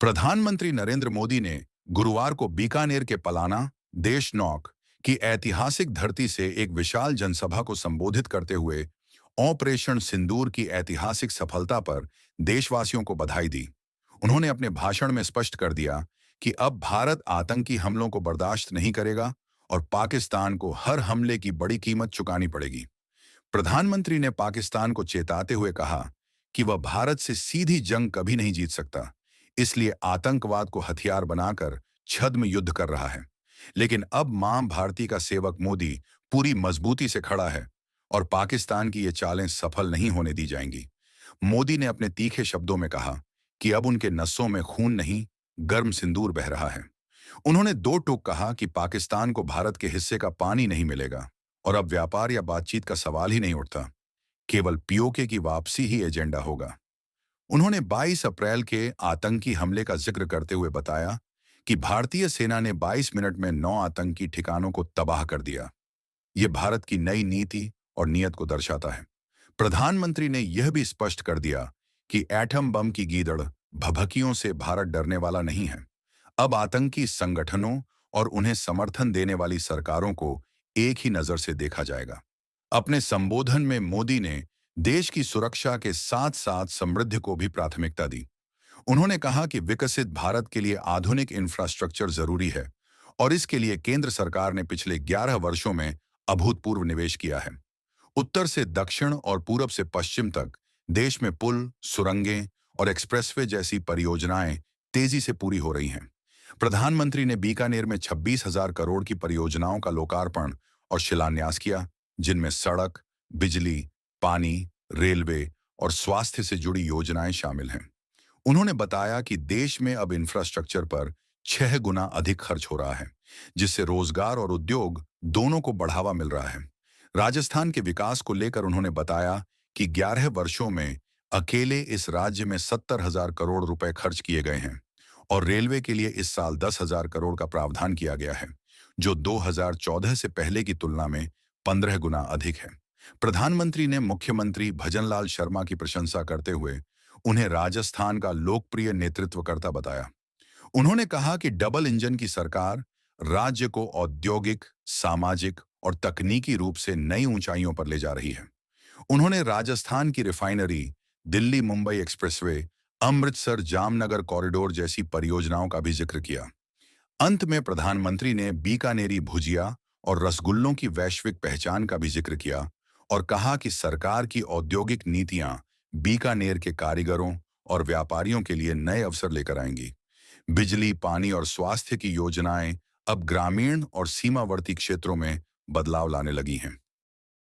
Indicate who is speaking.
Speaker 1: प्रधानमंत्री नरेंद्र मोदी ने गुरुवार को बीकानेर के पलाना देशनौक की ऐतिहासिक धरती से एक विशाल जनसभा को संबोधित करते हुए ऑपरेशन सिंदूर की ऐतिहासिक सफलता पर देशवासियों को बधाई दी। उन्होंने अपने भाषण में स्पष्ट कर दिया कि अब भारत आतंकी हमलों को बर्दाश्त नहीं करेगा और पाकिस्तान को हर हमले की बड़ी कीमत चुकानी पड़ेगी। प्रधानमंत्री ने पाकिस्तान को चेताते हुए कहा कि वह भारत से सीधी जंग कभी नहीं जीत सकता, इसलिए आतंकवाद को हथियार बनाकर छद्म युद्ध कर रहा है। लेकिन अब मां भारती का सेवक मोदी पूरी मजबूती से खड़ा है और पाकिस्तान की ये चालें सफल नहीं होने दी जाएंगी। मोदी ने अपने तीखे शब्दों में कहा कि अब उनके नसों में खून नहीं, गर्म सिंदूर बह रहा है। उन्होंने दो टूक कहा कि पाकिस्तान को भारत के हिस्से का पानी नहीं मिलेगा और अब व्यापार या बातचीत का सवाल ही नहीं उठता, केवल पीओके की वापसी ही एजेंडा होगा। उन्होंने 22 अप्रैल के आतंकी हमले का जिक्र करते हुए बताया कि भारतीय सेना ने 22 मिनट में 9 आतंकी ठिकानों को तबाह कर दिया। ये भारत की नई नीति और नीयत को दर्शाता है। प्रधानमंत्री ने यह भी स्पष्ट कर दिया कि एटम बम की गीदड़ भभकियों से भारत डरने वाला नहीं है। अब आतंकी संगठनों और उन्हें समर्थन देने वाली सरकारों को एक ही नजर से देखा जाएगा। अपने संबोधन में मोदी ने देश की सुरक्षा के साथ साथ समृद्धि को भी प्राथमिकता दी। उन्होंने कहा कि विकसित भारत के लिए आधुनिक इंफ्रास्ट्रक्चर जरूरी है और इसके लिए केंद्र सरकार ने पिछले 11 वर्षों में अभूतपूर्व निवेश किया है। उत्तर से दक्षिण और पूरब से पश्चिम तक देश में पुल, सुरंगें और एक्सप्रेसवे जैसी परियोजनाएं तेजी से पूरी हो रही हैं। प्रधानमंत्री ने बीकानेर में 26,000 करोड़ की परियोजनाओं का लोकार्पण और शिलान्यास किया, जिनमें सड़क, बिजली, पानी, रेलवे और स्वास्थ्य से जुड़ी योजनाएं शामिल हैं। उन्होंने बताया कि देश में अब इंफ्रास्ट्रक्चर पर 6 गुना अधिक खर्च हो रहा है, जिससे रोजगार और उद्योग दोनों को बढ़ावा मिल रहा है। राजस्थान के विकास को लेकर उन्होंने बताया कि 11 वर्षों में अकेले इस राज्य में 70,000 करोड़ रुपए खर्च किए गए हैं और रेलवे के लिए इस साल 10,000 करोड़ का प्रावधान किया गया है, जो 2014 से पहले की तुलना में 15 गुना अधिक है। प्रधानमंत्री ने मुख्यमंत्री भजनलाल शर्मा की प्रशंसा करते हुए उन्हें राजस्थान का लोकप्रिय नेतृत्वकर्ता बताया। उन्होंने कहा कि डबल इंजन की सरकार राज्य को औद्योगिक, सामाजिक और तकनीकी रूप से नई ऊंचाइयों पर ले जा रही है। उन्होंने राजस्थान की refinery, Delhi Mumbai expressway, Amritsar Jamnagar corridor जैसी परियोजनाओं का भी जिक्र किया। अंत में प्रधानमंत्री ने बीकानेरी भुजिया और रसगुल्लों की वैश्विक पहचान का भी जिक्र किया और कहा कि सरकार की औद्योगिक नीतियां बीकानेर के कारीगरों और व्यापारियों के लिए नए अवसर लेकर आएंगी। बिजली, पानी और स्वास्थ्य की योजनाएं अब ग्रामीण और सीमावर्ती क्षेत्रों में बदलाव लाने लगी हैं।